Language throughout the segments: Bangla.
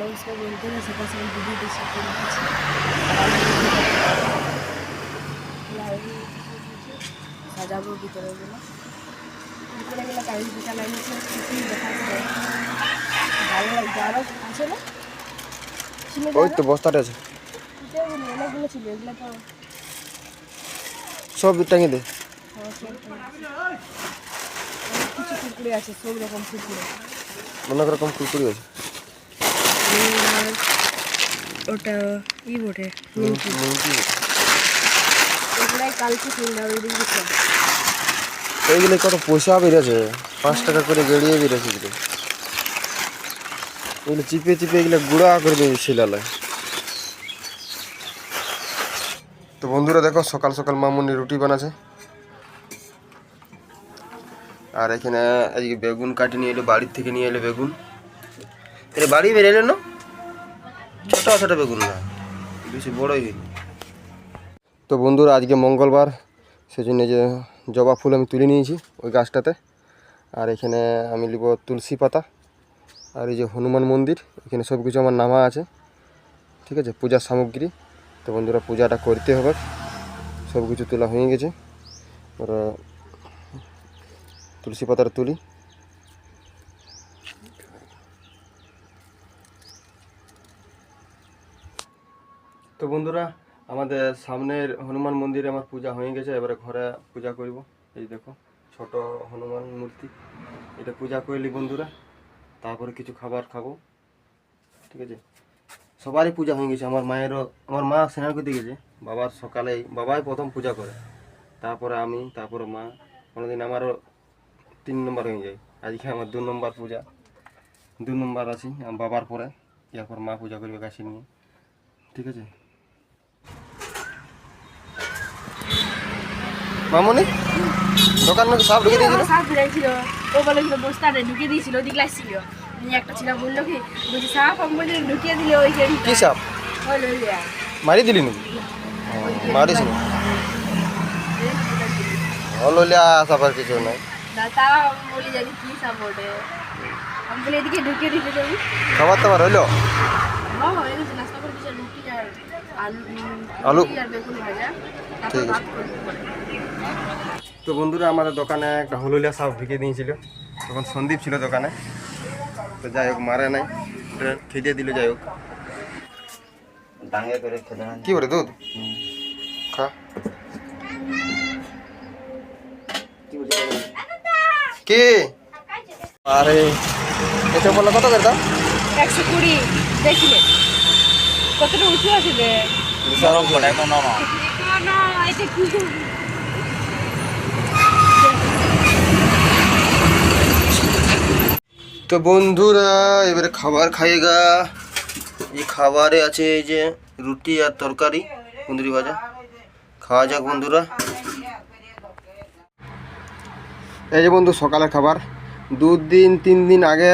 নমস্কার বন্ধুরা, সকাল সকাল ভিডিওটি শুরু করে দিচ্ছি। সাজাবো ভিতরে গেলে কারেন্ট পিঠা লাগিয়েছে, কিছুই দেখা যায় ভালো লাগছে। আরও আছে না, ওই তো বস্তাটা আছে, অনেকগুলো ছিল, এগুলো তো সব টাঙিয়ে দে। কিছু কুকুরে আছে, সব রকম কুকুরে, অনেক রকম কুকুরি আছে। ওটা ই বটে এগুলাই কালকে কিনলাম। এইগুলো কত পয়সা বেড়েছে, 5 টাকা করে বেরিয়ে বেড়েছে এগুলো। এগুলো চিপে চিপে এগুলো গুঁড়া করে দেবে শিলালায়। তো বন্ধুরা দেখো, সকাল সকাল মামুনি রুটি বানাচ্ছে। আর এখানে আজকে বেগুন কাটি নিয়ে এলো, বাড়ির থেকে নিয়ে এলো বেগুন। এটা বাড়ি বেরিয়ে না, ছোট ছোট বেগুন না, বেশি বড়ই হয়নি। তো বন্ধুরা আজকে মঙ্গলবার, সেজন্য যে জবা ফুল আমি তুলে নিয়েছি ওই গাছটাতে। আর এখানে আমি নিব তুলসী পাতা, আর এই যে হনুমান মন্দির, এখানে সব কিছু আমার নামা আছে, ঠিক আছে, পূজার সামগ্রী। তো বন্ধুরা পূজাটা করতে হবে, সব কিছু তোলা হয়ে গেছে। ওরা তুলসী পাতাটা তুলি। তো বন্ধুরা আমাদের সামনের হনুমান মন্দিরে আমার পূজা হয়ে গেছে, এবারে ঘরে পূজা করব। এই দেখো ছোট হনুমান মূর্তি, এটা পূজা করলি বন্ধুরা, তারপরে কিছু খাবার খাবো, ঠিক আছে। সবারই পূজা হয়ে গেছে, আমার মায়েরও, আমার মা স্নান করতে গেছে, বাবার সকালেই, বাবাই প্রথম পূজা করে, তারপরে আমি, তারপরে মা। কোনোদিন আমারও 3 নম্বর হয়ে যায়, আজকে আমার 2 নম্বর পূজা, 2 নম্বর আছি আমার বাবার পরে, এরপর মা পূজা করবে গাছে নিয়ে, ঠিক আছে। মামুনি দোকান নাকি সব ঢুকে দিয়েছিল, সাপ ছিল, ও বলেছিল বস্তাটা ঢুকিয়ে দিয়েছিল, ওদিকে লাগছিল। একটা ছিল বললো কি বলছি সাপ, আমি বলছি ঢুকিয়ে দিলে ওই যে কি সাপ মারি দিলি নাকি? মারিস না, লইলে সাপার কিছু নাই। তা বলি জানি কি সাপ ওঠে, আমি বলি এদিকে ঢুকিয়ে দিতে যাবি। খাবার টাবার হইলো? হ্যাঁ হয়ে গেছে, নাস্তা করে দিয়েছে, রুটি আর আলু আর বেগুন ভাজা, ঠিক তারপর আছে। ভাত করবো। তো বন্ধুরা আমাদের দোকানে একটা হলুলিয়া সাপ ঢুকিয়ে দিয়েছিল, তখন সন্দীপ ছিল দোকানে। তো যাই হোক, মারে নাই, খেতে দিল। যাই হোক, কি বলে দুধ খা। কি আরে এটা বললো কত করে দাও? 120 দেখলে কতটা উঁচু আছে রে। না এটা কি তো বন্ধুরা এবারে খাবার খাইয়েগা। এই খাবারে আছে এই যে রুটি আর তরকারি, কুঁদরি ভাজা। খাওয়া যাক বন্ধুরা। এই যে বন্ধু সকালের খাবার, 2-3 দিন আগে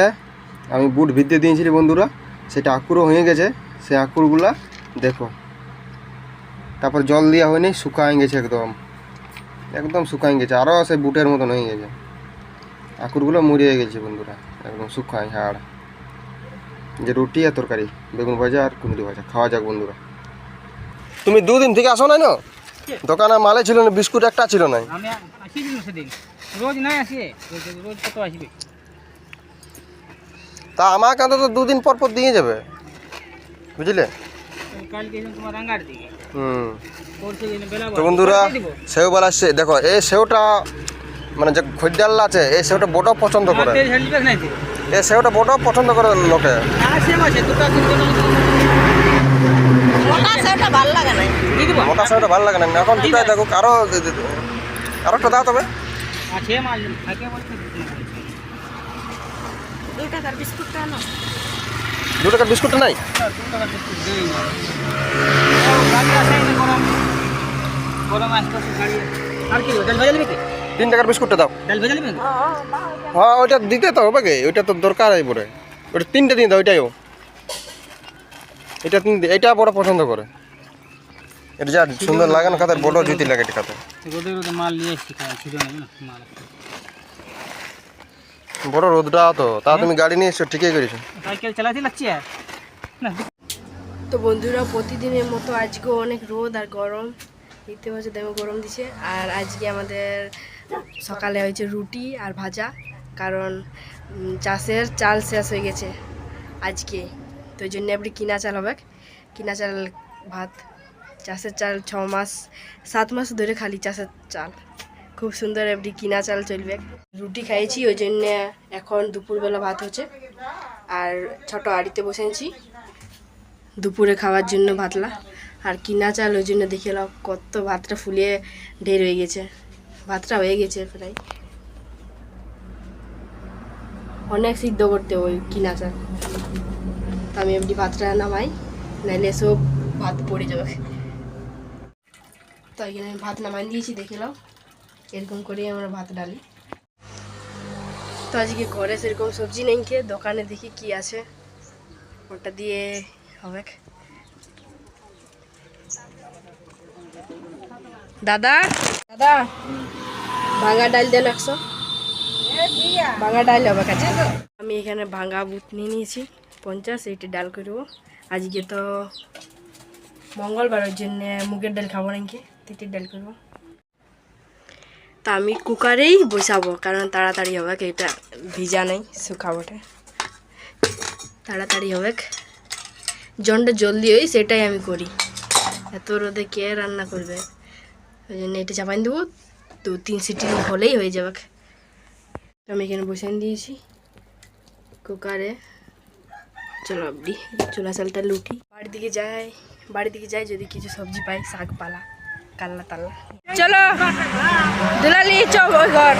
আমি বুট ভিজতে দিয়েছিলি বন্ধুরা, সেটা আকুরও হয়ে গেছে। সেই আকুরগুলা দেখো, তারপর জল দেওয়া হয়নি, শুকায় গেছে, একদম একদম শুকায় গেছে, আরও সে বুটের মতন হয়ে গেছে। আকুরগুলো মরিয়ে গেছে বন্ধুরা, একদম শুকায় হাড়। যে রুটি আর তরকারি, বেগুন ভাজা আর কুঁদরি ভাজা। খাওয়া যাক বন্ধুরা। তুমি 2 দিন থেকে আসো নাই না, দোকানে মালে ছিল না, বিস্কুট একটা ছিল না। আমি আসিনি সেদিন, রোজ নাই আসি, রোজ কত আসবে? তা আমাকে তো 2 দিন পর পর দিয়ে যাবে, বুঝলে। কালকে তোমার রাঙ্গার দিকে পরশু দিন বেলা। তো বন্ধুরা সেও বলা দেখো, এই সেওটা মানে যে খদ্দাল আছে, এই সেওটা বড় পছন্দ করে, এই সেওটা বড় পছন্দ করে লোকে। মোটা সেওটা ভালো লাগে না, এখন দুটাই দেখো, আরো একটা দাও তবে। 2 টাকার বিস্কুটটা আনো। 2 টাকার বিস্কুটটা নাই? 3 টাকার বিস্কুটটা দাও। হ্যাঁ ওইটা দিতে তো হবে গে, ওইটা তো দরকার এই পরে, ওইটা 3টে দিন দাও। ওইটাইও, এটা 3, এটা বড় পছন্দ করে। এটা যা সুন্দর লাগে না খাতে, বড় জুতি লাগে এটা খাতে। বড় রোদটা তো, তা তুমি গাড়ি নিয়ে এসছো, ঠিকই করেছো। সাইকেল চালাতে লাগছে, না তো বন্ধুরা প্রতিদিনের মতো আজকেও অনেক রোদ আর গরম, দেখতে পাচ্ছি তেমন গরম দিছে। আর আজকে আমাদের সকালে হয়েছে রুটি আর ভাজা, কারণ চাষের চাল শেষ হয়ে গেছে আজকে, তো ওই জন্য আপনি কিনা চাল হবে, কিনা চাল ভাত। চাষের চাল 6 মাস 7 মাস ধরে খালি চাষের চাল, খুব সুন্দর আপনি কিনা চাল চলবে। রুটি খাইছি, ওই জন্য এখন দুপুরবেলা ভাত হচ্ছে। আর ছোট আড়িতে বসেছি দুপুরে খাওয়ার জন্য ভাতলা, আর কিনা চাল ওই জন্য দেখে নাও কত ভাতটা ফুলিয়ে ঢের হয়ে গেছে, ভাতটা হয়ে গেছে প্রায়, অনেক সিদ্ধ করতে ওই কিনা চাল। তো আমি এমনি ভাতটা নামাই, নাইলে সব ভাত পড়ে যাবে। তো এখানে আমি ভাত নামাই দিয়েছি, দেখে নাও এরকম করেই আমরা ভাত ডালি। তো আজকে ঘরে সেরকম সবজি নেই, খেয়ে দোকানে দেখি কি আছে ওটা দিয়ে হবে। দাদা দাদা ভাঙা ডাল দেন 100, ভাঙা ডাল হবে কাছে। আমি এখানে ভাঙা বুট নিয়ে নিয়েছি 50, এইটি ডাল করবো। আজকে তো মঙ্গলবার, ওর জন্য মুগের ডাল খাবো নাকি, তিতির ডাল করবো। তা আমি কুকারেই বসাবো, কারণ তাড়াতাড়ি হবে, এটা ভিজা নেই শুকাবোটা, তাড়াতাড়ি হবে, জনটা জলদি হয় সেটাই আমি করি। এত রোদে কে রান্না করবে, ওই জন্য এটা চাপাই দেবো, 2-3 সিটি হলেই হয়ে যাবে। তো আমি এখানে বসিয়ে দিয়েছি কুকারে। চলো আপনি চুলা চালটা লুটি, বাড়ির দিকে যাই যদি কিছু সবজি পাই, শাক পালা কাল্লা তাল্লা। চলো দুলালি চল ওই ঘর।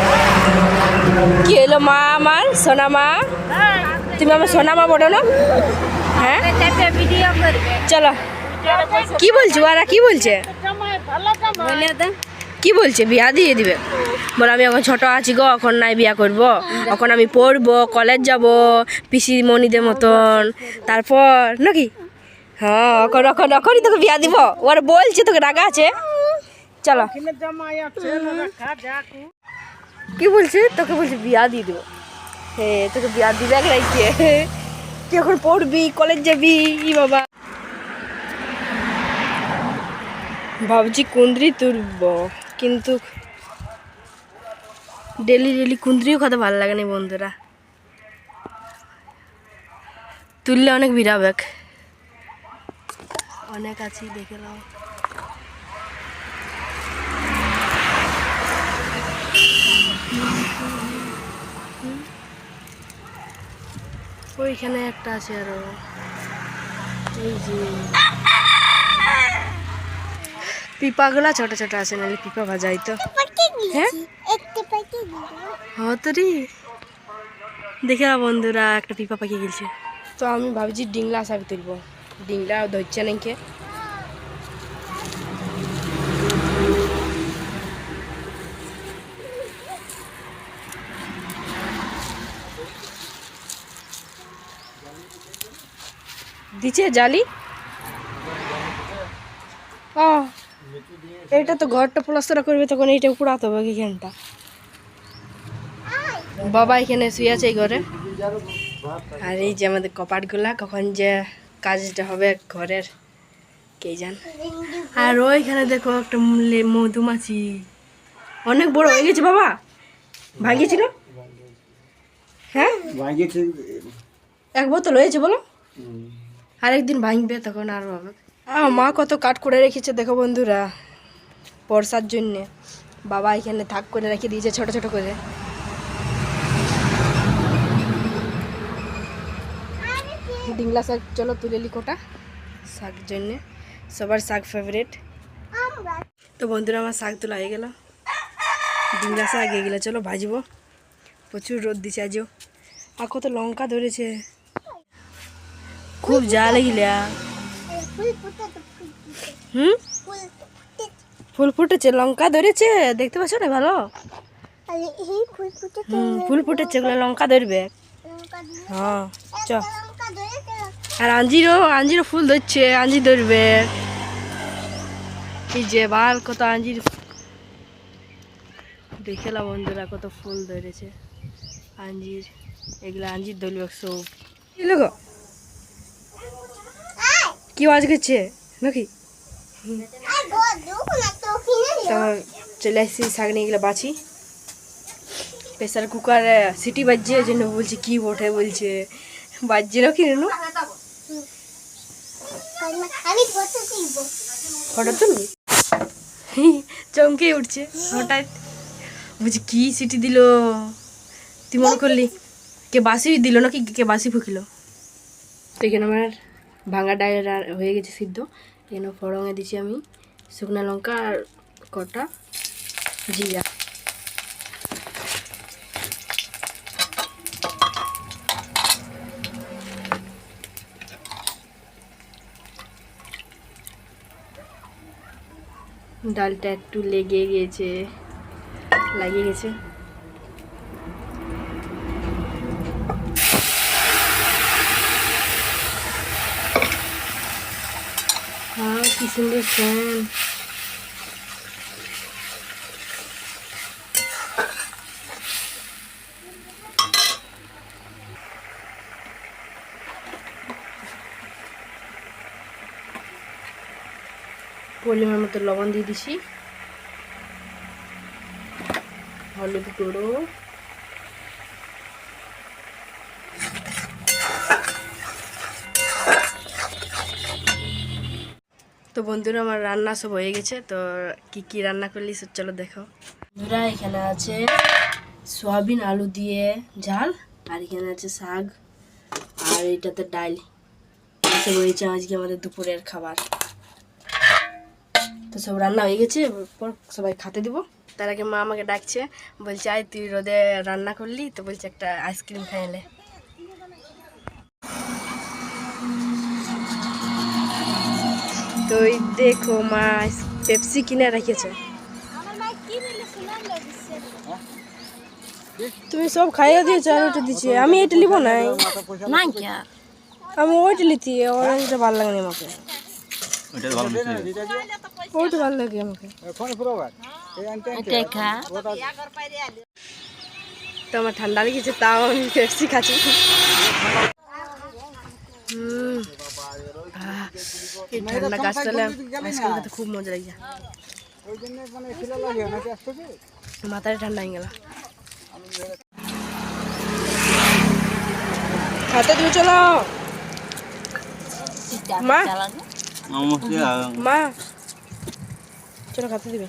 কি হলো মা, আমার সোনা মা, তুমি আমার সোনা মা বলো না? হ্যাঁ চলো। কি বলছো ওরা, কি বলছে, কি বলছে বিয়া দিয়ে দিবে? বলে আমি এখন ছোট আছি গো, এখন নাই বিয়া করব, এখন আমি পড়বো, কলেজ যাব পিসি মনিদের মতন, তারপর নাকি? হ্যাঁ এখনই তোকে বিয়া দিব, ওরা বলছে তোকে রাগা আছে। চলো কি বলছে, তোকে বলছে বিয়া দিয়ে দেবো। হ্যাঁ তোকে বিয়া দিবে রাইছে, তুই এখন পড়বি, কলেজ যাবি। ই বাবা, ভাবছি কুন্দ্রি তুলব, কিন্তু ডেলি কুন্দ্রিও খেতে ভালো লাগে না বন্ধুরা, তুললে অনেক ভিড়াবে, অনেক আছি দেখে নাও। ওইখানে একটা আছে আরো, এই যে পিপাগুলা ছোট ছোট আছে, নাহলে পিপা ভাজা হইতো। হ্যাঁ হ্যাঁ তো রে, দেখে না বন্ধুরা একটা পিপা পাখি গেছে। তো আমি ভাবছি ডিংলা শাক তুলবো, ডিংলা ধরছে নাকি। দিচ্ছে জালি, ও এইটা তো ঘরটা প্লাস্টার করবে, তখন এইটা পুরাতে হবে এখানটা। বাবা এখানে শুয়ে আছে এই ঘরে, আর এই যে আমাদের কপাটগুলা, কখন যে কাজটা হবে ঘরের কে জান। আর ওইখানে দেখো একটা মধুমাছি, অনেক বড় হয়ে গেছে বাবা, ভাঙিয়েছিল। হ্যাঁ এক বোতল হয়েছে বলো, আরেকদিন ভাঙবে তখন আর হবে। মা কত কাঠ করে রেখেছে দেখো বন্ধুরা বর্ষার জন্যে, বাবা এখানে থাক করে রেখে দিয়েছে ছোট ছোট করে। ডিংলা শাক চলো তুলে লি কোটা, শাক জন্যে সবার শাক ফেভারিট। তো বন্ধুরা আমার শাক তোলা হয়ে গেল, ডিংলা শাক এগুলো চলো ভাজবো, প্রচুর রোদ দিছে আজও। আর কত লঙ্কা ধরেছে, খুব জাল এগুলা। ফুল ফুটেছে, লঙ্কা ধরেছে, দেখতে পাচ্ছ না ভালো? ফুল ফুটেছে, ওগুলো লঙ্কা ধরবে। হ্যাঁ চ, আর আঞ্জিরও ফুল ধরছে, আঞ্জির ধরবে। এই যে বাল কত আঞ্জির, দেখেলাম বন্ধুরা কত ফুল ধরেছে আঞ্জির, এগুলো আঞ্জির ধরবে সব। কি আওয়াজ করছে নাকি? তো চলে আসছি শাক নিয়ে গেলে বাছি। প্রেসার কুকারে সিটি বাজছে, ওই জন্য বলছে কি ওঠে, বলছে বাজছে নাকি রেনু? ফটো তুলবি? চমকে উঠছে হঠাৎ, বলছি কি সিটি দিল। তুই মনে করলি কে বাসি দিল নাকি কে বাসি ফুকিল? তো এখানে আমার ভাঙা ডাল হয়ে গেছে সিদ্ধ। এখানে ফড়ঙে দিচ্ছি আমি শুকনো লঙ্কা আর কটা জিরা। ডালটা একটু লাগিয়ে গেছে। হ্যাঁ, কি সুন্দর সেন্ট। পরিমাণ মতো লবণ দিয়ে দিছি, হলুদ গুঁড়ো, তো বন্ধুরা আমার রান্না সব হয়ে গেছে। তো কি কি রান্না করলি সব চলো দেখো। বন্ধুরা এখানে আছে সয়াবিন আলু দিয়ে ঝাল, আর এখানে আছে শাক, আর এটাতে ডাল। এসব হয়েছে আজকে আমাদের দুপুরের খাবার। তো সব রান্না হয়ে গেছে, এরপর সবাই খেতে দিব। তার আগে মা আমাকে ডাকছে, বলছে আয় তুই রোদে রান্না করলি, তো বলছে একটা আইসক্রিম খাইলে। তো এই দেখো মা পেপসি কিনে রেখেছে। তুমি সব খাইয়ে দিয়েছো আর ওটা দিচ্ছি, আমি এটা নিব নাই। আমি ওইটা লিতি, ওইটা ভালো লাগে না আমাকে। ওইটা ভালো লাগে আমাকে। তো আমার ঠান্ডা লেগেছে, তাও আমি পেপসি খাচ্ছি। এই ঠান্ডা গাছটালে আইসক্রিম খেতে খুব মজা লাগে। মাথায় ঠান্ডা হয়ে গেল। খাতে তুমি চলো মা, মা চলো খাতে দিবে।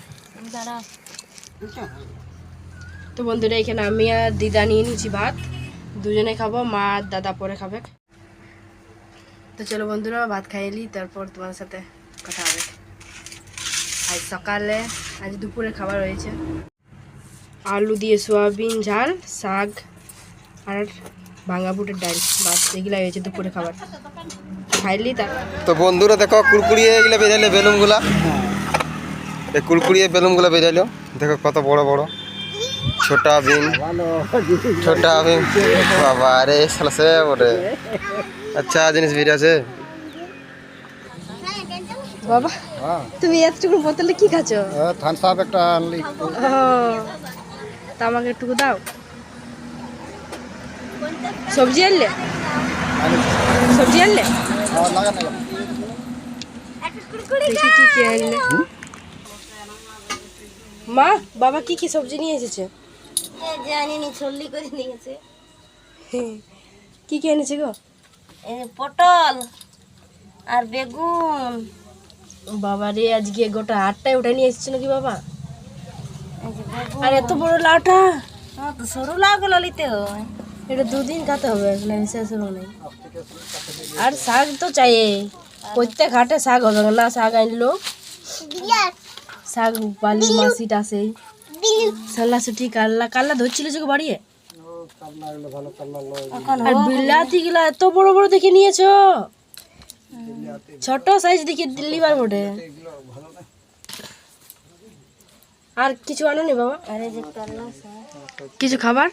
তো বন্ধুরা এখানে আমি আর দিদা নিয়ে নিচ্ছি ভাত, দুজনে খাবো, মা আর দাদা পরে খাবে। তো চলো বন্ধুরা ভাত খাইলি, তারপর তোমার সাথে কথা হবে। আজ সকালে, আজ দুপুরে খাবার হয়েছে আলু দিয়ে সয়াবিন ঝাল, শাক আর ভাঙা বুটের ডাল। বাস এগুলাই হয়েছে দুপুরে খাবার, খাইলি। তো বন্ধুরা দেখো কুড়কুড়িয়ে এগুলো বেজাইলে বেলুনগুলা, এই কুড়কুড়িয়ে বেলুনগুলো বেজাইলো দেখো কত বড় বড়। ছোটা বিন, ছোটা বিন, বাবা রে সালা সে বড় আচ্ছা জিনিস বের আছে। বাবা তুমি এতটুকু বোতলে কি খাচ্ছ? থামস আপ একটা আনলি, তা আমাকে একটু দাও। সবজি আনলে? সবজি আনলে? দেখি কি কি আনলে। মা বাবা কি কি সবজি নিয়ে এসেছে? জানিনি, ছল্লি করে নিয়েছে। কি কি এনেছে গো? পটল আর বেগুন। বাবা রে আজকে গোটা 8টায় উঠে নিয়ে এসেছে নাকি বাবা? আর এত বড় লাউটা। তো সরু লাউগুলো নিতে হয়। এটা 2 দিন খাতে হবে, শেষ হলো নাই। আর শাক তো চাই, প্রত্যেক হাটে শাক হবে না। শাক আনলো, শাক বালি মাসিটা সেই সাল্লা ছুটি কাল্লা কাল্লা ধরছিল যে বাড়িয়ে। আর বিলাতি গুলা এত বড় বড় দেখে নিয়েছো, ছোট সাইজ দেখে লিভার বটে। আর কিছু আনোনি বাবা? আরে যে কাল্লা কিছু খাবার?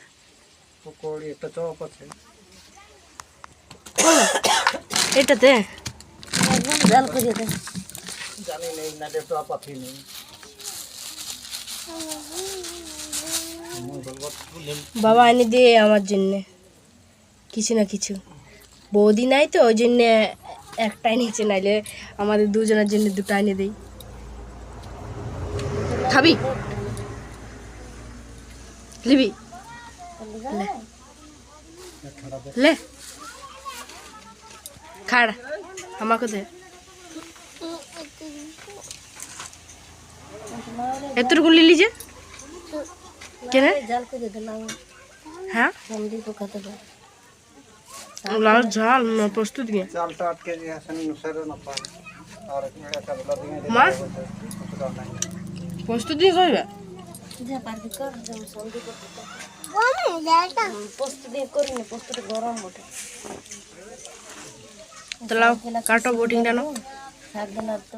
এটাতে একদম জাল করে দে। বাবা এনে দিয়ে আমার জন্যে কিছু না কিছু। বৌদি নাই তো ওই জন্যে একটাই নিচে, নাইলে আমাদের দুজনের জন্য দুটো এনে দেই। খাবি? লিবি? লে খাড়, আমাকে দে। এতটুকু লিলি যে কেন? জাল করে দিলাম, হ্যাঁ, সন্ধি তো খেতে পারে। লাল ঝাল না প্রস্তুত গিয়ে মা প্রস্তুত দিয়ে করবে। যা পারবি কর, যেমন সন্ধি করতে পার। পোস্ত দিয়ে করিনি, পোস্তটা গরম ওঠে। তাহলে কাটো বোটিংটা না। শাক দিলাম তো